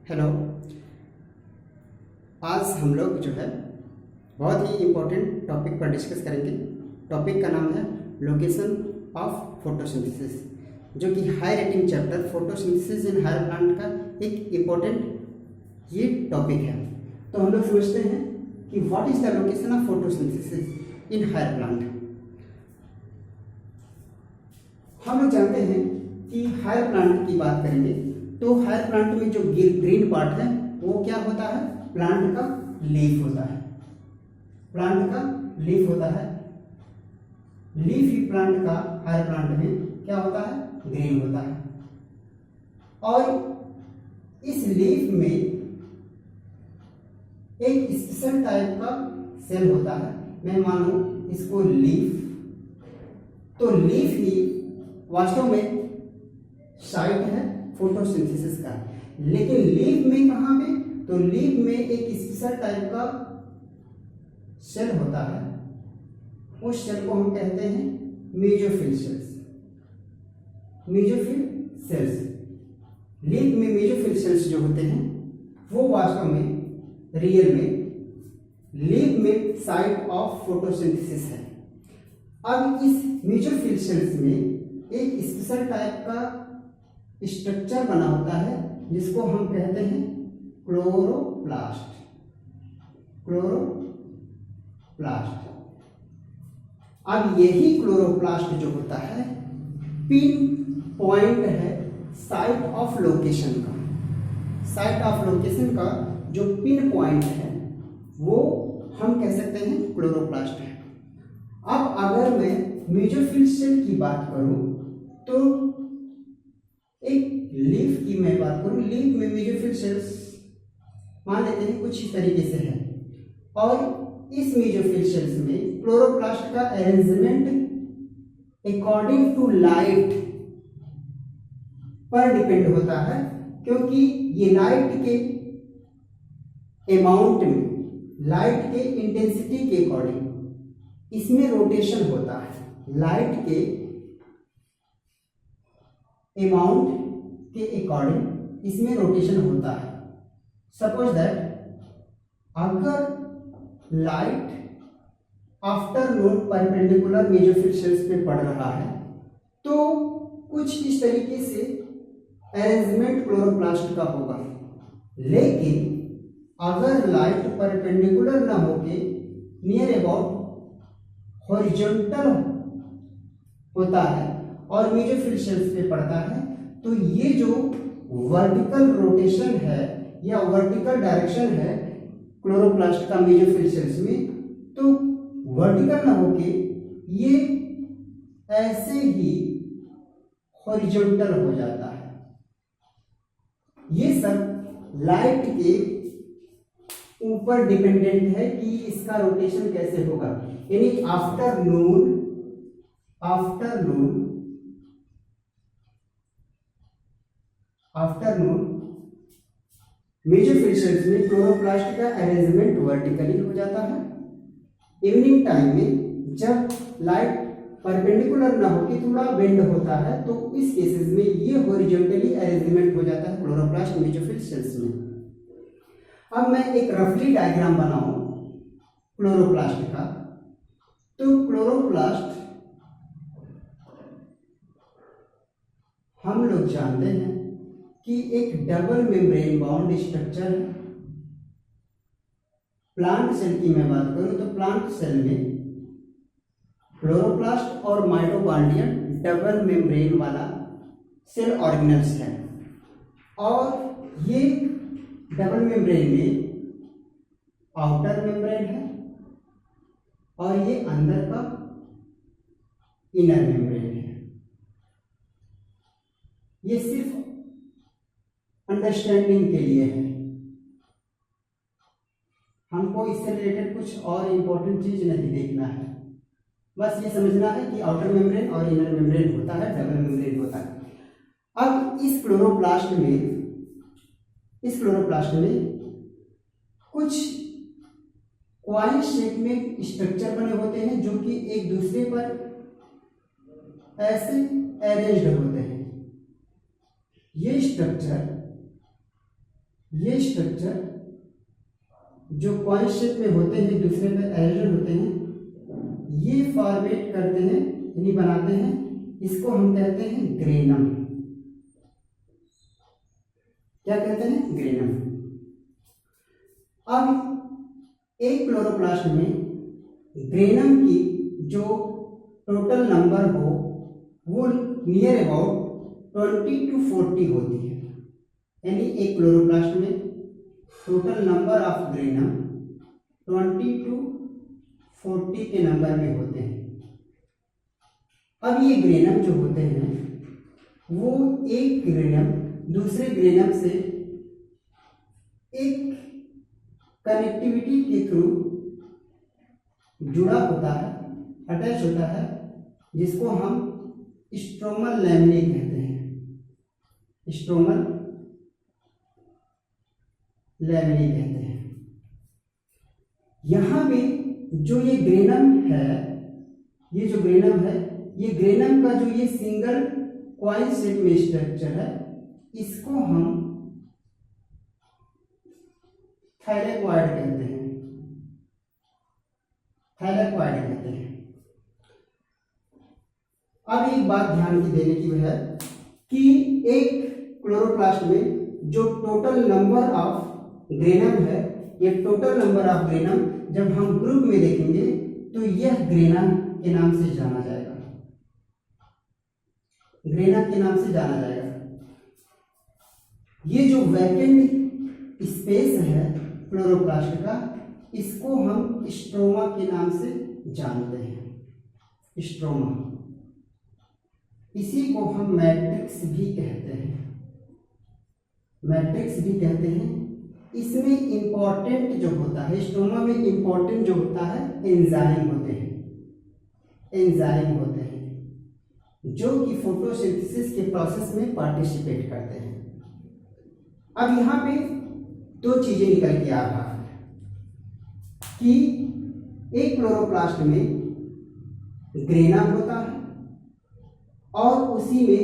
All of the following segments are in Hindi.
हेलो। आज हम लोग जो है बहुत ही इम्पोर्टेंट टॉपिक पर डिस्कस करेंगे। टॉपिक का नाम है लोकेशन ऑफ फोटोसिंथेसिस, जो कि high rating chapter photosynthesis in higher plant का एक इम्पोर्टेंट ये टॉपिक है। तो हम लोग समझते हैं कि what is the location of photosynthesis in higher plant. हम लोग जानते हैं कि हायर प्लांट की बात करेंगे तो हायर प्लांट में जो ग्रीन पार्ट है वो क्या होता है? प्लांट का लीफ होता है। प्लांट का लीफ होता है। लीफ ही प्लांट का हायर प्लांट में क्या होता है? ग्रीन होता है। और इस लीफ में एक स्पेशल टाइप का सेल होता है। मैं मानूं इसको लीफ, तो लीफ ही वास्तव में साइट है फोटोसिंथेसिस का। लेकिन लीफ में कहाँ पे? तो लीफ में एक स्पेशल टाइप का सेल होता है। उस सेल को हम कहते हैं mesophyll cells. Mesophyll cells, leaf में मेसोफिल सेल्स जो होते हैं वो वास्तव में रियल में लीफ में साइट ऑफ फोटोसिंथेसिस है। अब इस मेसोफिल सेल्स में एक स्पेशल टाइप का स्ट्रक्चर बना होता है जिसको हम कहते हैं क्लोरोप्लास्ट। क्लोरोप्लास्ट। अब यही क्लोरोप्लास्ट जो होता है पिन पॉइंट है साइट ऑफ लोकेशन का। साइट ऑफ लोकेशन का जो पिन पॉइंट है वो हम कह सकते हैं क्लोरोप्लास्ट है। अब अगर मैं मेसोफिल सेल की बात करूं तो एक लीफ की मैं बात करूं, लीफ में मेसोफिल सेल्स मान लेते हैं कुछ इस तरीके से है। और इस मेसोफिल सेल्स में क्लोरोप्लास्ट का अरेंजमेंट अकॉर्डिंग टू लाइट पर डिपेंड होता है, क्योंकि ये लाइट के अमाउंट में, लाइट के इंटेंसिटी के अकॉर्डिंग इसमें रोटेशन होता है। लाइट के अमाउंट के अकॉर्डिंग इसमें रोटेशन होता है। सपोज दैट अगर light afternoon perpendicular mesophyll cells पे पड़ रहा है तो कुछ इस तरीके से अरेंजमेंट क्लोरोप्लास्ट का होगा। लेकिन अगर लाइट परपेंडिकुलर ना होके नियर अबाउट हॉरिजॉन्टल होता है और मेसोफिल सेल्स पे पड़ता है तो ये जो वर्टिकल रोटेशन है या वर्टिकल डायरेक्शन है क्लोरोप्लास्ट का मेसोफिल सेल्स में, तो वर्टिकल ना होके ये ऐसे ही हॉरिजॉन्टल हो जाता है। ये सब लाइट के ऊपर डिपेंडेंट है कि इसका रोटेशन कैसे होगा। यानी आफ्टरनून मेसोफिल सेल्स में क्लोरोप्लास्ट का अरेंजमेंट वर्टिकली हो जाता है। इवनिंग टाइम में जब लाइट परपेंडिकुलर ना होकर थोड़ा बेंड होता है तो इस केसेस में ये हॉरिजॉन्टली अरेंजमेंट हो जाता है क्लोरोप्लास्ट मेसोफिल सेल्स में। अब मैं एक रफली डायग्राम बनाऊं क्लोरोप्लास्ट का, तो क्लोरोप्लास्ट हम लोग जानते हैं कि एक डबल मेम्ब्रेन बाउंड स्ट्रक्चर है। प्लांट सेल की मैं बात करूं तो प्लांट सेल में क्लोरोप्लास्ट और माइटोकॉन्ड्रिया डबल मेम्ब्रेन वाला सेल ऑर्गेनेल्स है। और ये डबल मेम्ब्रेन में आउटर मेम्ब्रेन है और ये अंदर का इनर मेम्ब्रेन है। ये सिर्फ अंडरस्टैंडिंग के लिए है, हमको इससे रिलेटेड कुछ और इंपॉर्टेंट चीज नहीं देखना है। बस ये समझना है कि आउटर मेम्ब्रेन और इनर मेम्ब्रेन होता है, डबल मेम्ब्रेन होता है। अब इस क्लोरोप्लास्ट में कुछ क्वाइन शेप में स्ट्रक्चर बने होते हैं जो कि एक दूसरे पर ऐसे अरेंज्ड होते हैं। ये स्ट्रक्चर ये स्ट्रक्चर जो कॉइन शेप में होते हैं, दूसरे पे एरर होते हैं, ये फॉर्मेट करते हैं यानी बनाते हैं, इसको हम कहते हैं ग्रेनम। क्या कहते हैं? ग्रेनम। अब एक क्लोरोप्लास्ट में ग्रेनम की जो टोटल नंबर हो वो नियर अबाउट 20 to 40 होती है। यानी एक क्लोरोप्लास्ट में total number of granum 20 to 40 के नंबर में होते हैं। अब ये ग्रेनम जो होते हैं वो एक ग्रेनम दूसरे ग्रेनम से एक कनेक्टिविटी के थ्रू जुड़ा होता है, अटैच होता है, जिसको हम स्ट्रोमल लैमिनी कहते हैं। स्ट्रोमल लैमिनी कहते हैं। यहाँ पे जो ये ग्रेनम है, ये जो ग्रेनम है, ये ग्रेनम का जो ये सिंगल कॉइल शेप में स्ट्रक्चर है, इसको हम थैलेक्वाइड कहते हैं। थैलेक्वाइड कहते हैं। अब एक बात ध्यान की देने की है कि एक क्लोरोप्लास्ट में जो टोटल नंबर ऑफ ग्रेनम है, ये टोटल नंबर ऑफ ग्रेनम जब हम ग्रुप में देखेंगे तो यह ग्रेना के नाम से जाना जाएगा। ग्रेना के नाम से जाना जाएगा। ये जो वैकेंट स्पेस है क्लोरोप्लास्ट का, इसको हम स्ट्रोमा के नाम से जानते हैं। स्ट्रोमा, इसी को हम मैट्रिक्स भी कहते हैं। मैट्रिक्स भी कहते हैं। इसमें इंपॉर्टेंट जो होता है, स्ट्रोमा में इंपॉर्टेंट जो होता है, एंजाइम होते हैं। एंजाइम होते हैं जो कि फोटोसिंथेसिस के प्रोसेस में पार्टिसिपेट करते हैं। अब यहाँ पे दो चीजें निकल के आ रहा है कि एक क्लोरोप्लास्ट में ग्रेना होता है और उसी में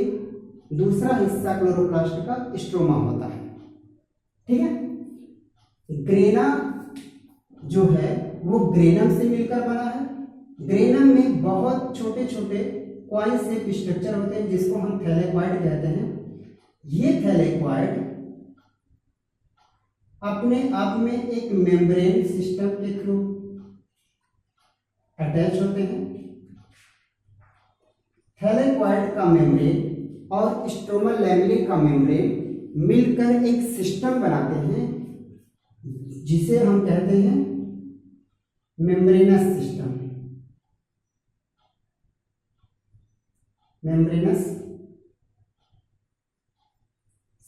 दूसरा हिस्सा क्लोरोप्लास्ट का स्ट्रोमा होता है। ठीक है। ग्रेना जो है वो ग्रेनम से मिलकर बना है। ग्रेनम में बहुत छोटे छोटे कॉइन शेप स्ट्रक्चर होते हैं जिसको हम थैलेक्वाइड कहते हैं। ये थैलेक्वाइड अपने आप में एक मेम्ब्रेन सिस्टम के थ्रू अटैच होते हैं। थैलेक्वाइड का मेम्ब्रेन और स्ट्रोमल लैमिनी का मेम्ब्रेन मिलकर एक सिस्टम बनाते हैं जिसे हम कहते हैं मेम्ब्रेनस सिस्टम। Membranes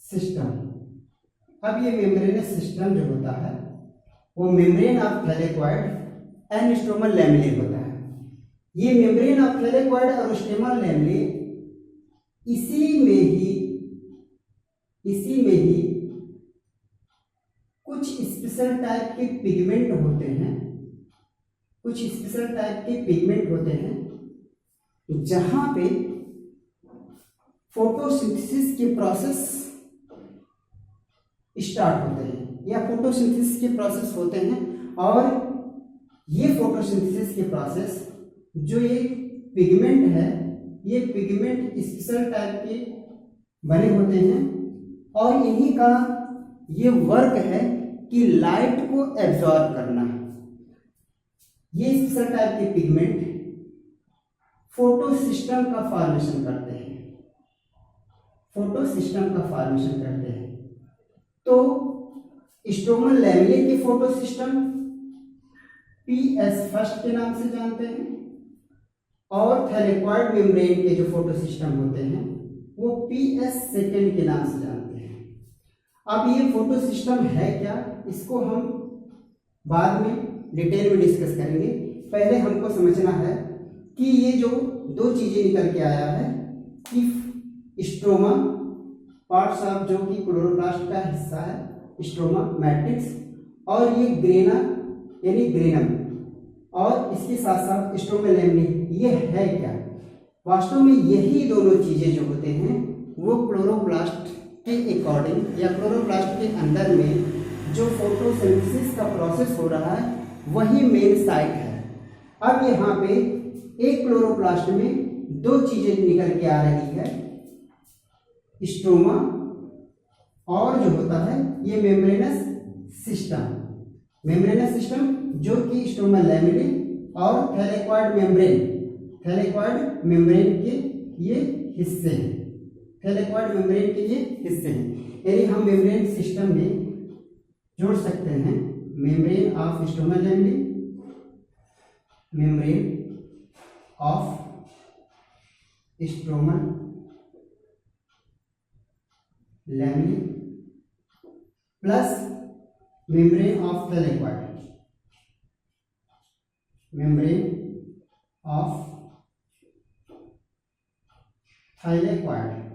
system. अब ये मेम्ब्रेनस सिस्टम जो होता है वो membrane of thylakoid and stromal lamellae होता है। ये मेम्ब्रेन ऑफ थैलेक्वाइड और स्ट्रोमल लैमिनी इसी में ही कुछ स्पेशल टाइप के पिगमेंट होते हैं। कुछ स्पेशल टाइप के पिगमेंट होते हैं जहां पे फोटोसिंथेसिस के प्रोसेस स्टार्ट होते हैं या फोटोसिंथेसिस के प्रोसेस होते हैं। और ये फोटोसिंथेसिस के प्रोसेस जो ये पिगमेंट है, ये पिगमेंट स्पेशल टाइप के बने होते हैं और इन्हीं का ये वर्क है कि लाइट को एब्जॉर्ब करना। ये स्पेशल टाइप के पिगमेंट फोटो सिस्टम का फॉर्मेशन करते हैं। फोटो सिस्टम का फॉर्मेशन करते हैं। तो स्ट्रोमल लैमिनी के फोटो सिस्टम PS फर्स्ट के नाम से जानते हैं और थैलेक्वाइड मेम्ब्रेन के जो फोटो सिस्टम होते हैं वो PS सेकेंड के नाम से जानते हैं। अब ये फोटो सिस्टम है क्या, इसको हम बाद में डिटेल में डिस्कस करेंगे। पहले हमको समझना है कि ये जो दो चीजें निकल के आया है कि स्ट्रोमा पार्ट्स ऑफ जो कि क्लोरोप्लास्ट का हिस्सा है, स्ट्रोमा मैट्रिक्स, और ये ग्रेना यानी ग्रेनम, और इसके साथ साथ स्ट्रोमल लैमिनी, ये है क्या। वास्तव में यही दोनों चीजें जो होते हैं वो क्लोरोप्लास्ट के अकॉर्डिंग या क्लोरोप्लास्ट के अंदर में जो फोटोसिंथेसिस का प्रोसेस हो रहा है वही मेन साइट है। अब यहाँ पे एक क्लोरोप्लास्ट में दो चीजें निकल के आ रही है, स्ट्रोमा और जो होता है ये मेम्ब्रेनस सिस्टम। मेम्ब्रेनस सिस्टम जो कि स्ट्रोमा लैमेले और थैलेक्वाइड मेम्ब्रेन के ये हिस्से हैं, थैलेक्वाइड मेम्ब्रेन के ये हिस्से हैं। यानी हम मेम्ब्रेन सिस्टम में जोड़ सकते हैं membrane of stroma lamellae, membrane of stroma lamellae plus membrane of thylakoid, membrane of thylakoid.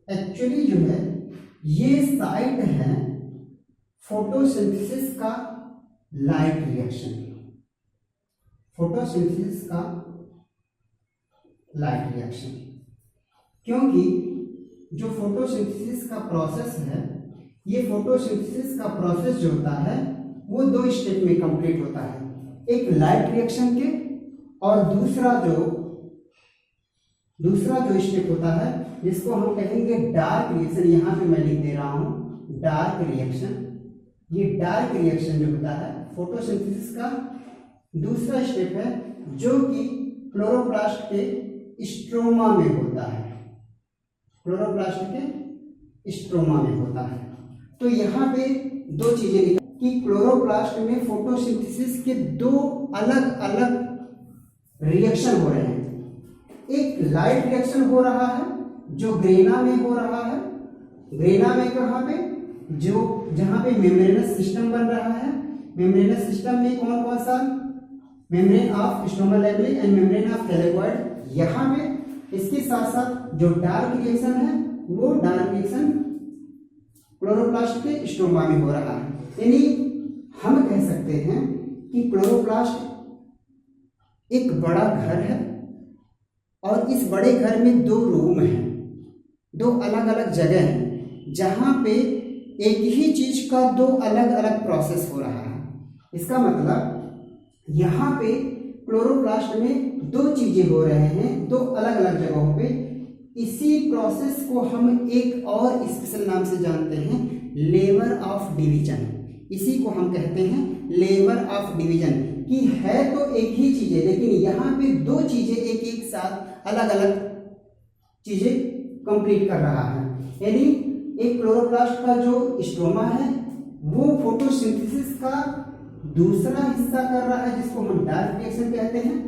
Actually जो है ये साइट है फोटोसिंथेसिस का लाइट रिएक्शन, फोटोसिंथेसिस का लाइट रिएक्शन। क्योंकि जो फोटोसिंथेसिस का प्रोसेस है, ये फोटोसिंथेसिस का प्रोसेस जो होता है वो दो स्टेप में कंप्लीट होता है, एक लाइट रिएक्शन के और दूसरा जो स्टेप होता है जिसको हम कहेंगे डार्क रिएक्शन। यहाँ पे मैं लिख दे रहा हूँ डार्क रिएक्शन। ये डार्क रिएक्शन जो होता है फोटोसिंथेसिस का दूसरा स्टेप है जो कि क्लोरोप्लास्ट के स्ट्रोमा में होता है, क्लोरोप्लास्ट के स्ट्रोमा में होता है। तो यहाँ पे दो चीजें निकल कि क्लोरोप्लास्ट में फोटोसिंथेसिस के दो अलग अलग रिएक्शन हो रहे हैं। एक लाइट रिएक्शन हो रहा है जो ग्रेना में हो रहा है, ग्रेना में कहाँ पे, जो जहाँ पे मेम्ब्रेनस सिस्टम बन रहा है। मेम्ब्रेनस सिस्टम में कौन कौन सा, membrane of stroma lamellae and membrane of thylakoid. यहाँ पे इसके साथ साथ जो डार्क रिएक्शन है वो डार्क रिएक्शन क्लोरोप्लास्ट के स्ट्रोमा में हो रहा है। यानी हम कह सकते हैं कि क्लोरोप्लास्ट एक बड़ा घर है और इस बड़े घर में दो रूम हैं, दो अलग अलग जगह हैं जहाँ पे एक ही चीज का दो अलग अलग प्रोसेस हो रहा है। इसका मतलब यहाँ पे क्लोरोप्लास्ट में दो चीजें हो रहे हैं दो अलग अलग जगहों पे। इसी प्रोसेस को हम एक और स्पेशल नाम से जानते हैं, लेवर ऑफ डिवीजन। इसी को हम कहते हैं लेवर ऑफ डिवीजन, कि है तो एक ही चीजें लेकिन यहाँ पे दो चीजें एक साथ अलग अलग चीजें कंप्लीट कर रहा है। यानी एक क्लोरोप्लास्ट का जो स्ट्रोमा है वो फोटोसिंथेसिस का दूसरा हिस्सा कर रहा है जिसको हम डार्क रिएक्शन कहते हैं,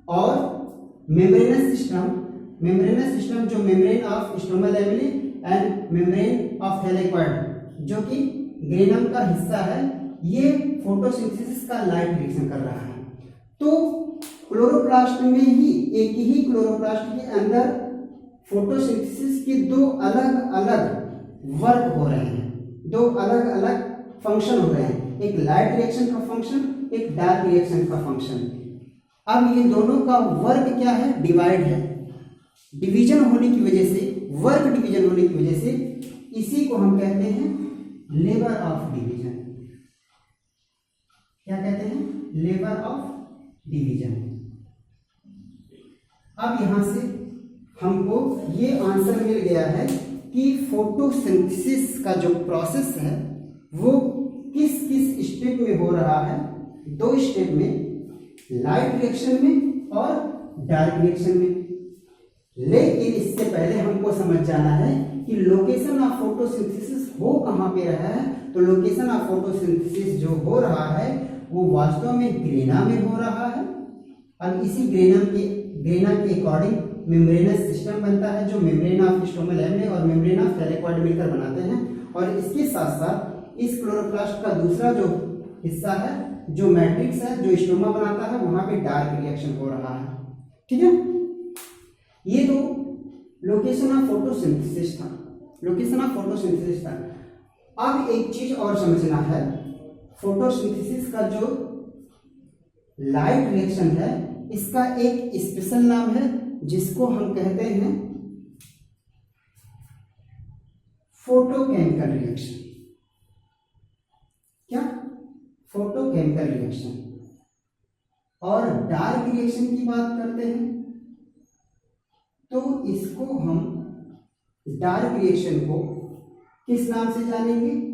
और मेम्ब्रेनस सिस्टम जो membrane of stroma lamellae and membrane of thylakoid जो कि ग्रेनम का हिस्सा है, ये फोटोसिंथेसिस का लाइट रिएक्शन कर रहा है। तो क्लोरोप्लास्ट में ही एक ही क्लोरोप्लास्ट के अंदर फोटोसिंथेसिस के दो अलग अलग वर्क हो रहे हैं, दो अलग अलग फंक्शन हो रहे हैं, एक लाइट रिएक्शन का फंक्शन, एक डार्क रिएक्शन का फंक्शन। अब ये दोनों का वर्क क्या है, डिवाइड है। डिवीजन होने की वजह से, वर्क डिवीजन होने की वजह से इसी को हम कहते हैं लेवर ऑफ डिवीजन। क्या कहते हैं, लेवर ऑफ डिवीजन। अब यहां से हमको ये आंसर मिल गया है कि फोटोसिंथेसिस का जो प्रोसेस है वो किस किस स्टेप में हो रहा है, दो स्टेप में, लाइट रिएक्शन में और डार्क रिएक्शन में। लेकिन इससे पहले हमको समझ जाना है कि लोकेशन ऑफ फोटोसिंथेसिस हो कहाँ पे रहा है। तो लोकेशन ऑफ फोटोसिंथेसिस जो हो रहा है वो वास्तव में ग्रेना में हो रहा है। अब इसी ग्रेना के अकॉर्डिंग मेम्ब्रेनस सिस्टम बनता है जो मेम्ब्रेन ऑफ स्ट्रोमा लैमेले और मेम्ब्रेन ऑफ थैलेक्वाइड मिलकर बनाते हैं। और इसके साथ साथ इस क्लोरोप्लास्ट का दूसरा जो हिस्सा है, जो मैट्रिक्स है, जो स्ट्रोमा बनाता है, वहां पे डार्क रिएक्शन हो रहा है। ठीक है, ये तो लोकेशन ऑफ फोटोसिंथेसिस था, लोकेशन ऑफ फोटोसिंथेसिस था। अब एक चीज और समझना है, फोटोसिंथेसिस का जो लाइट रिएक्शन है इसका एक स्पेशल नाम है जिसको हम कहते हैं फोटोकेमिकल रिएक्शन। क्या? Photochemical reaction. और डार्क रिएक्शन की बात करते हैं तो इसको हम डार्क रिएक्शन को किस नाम से जानेंगे?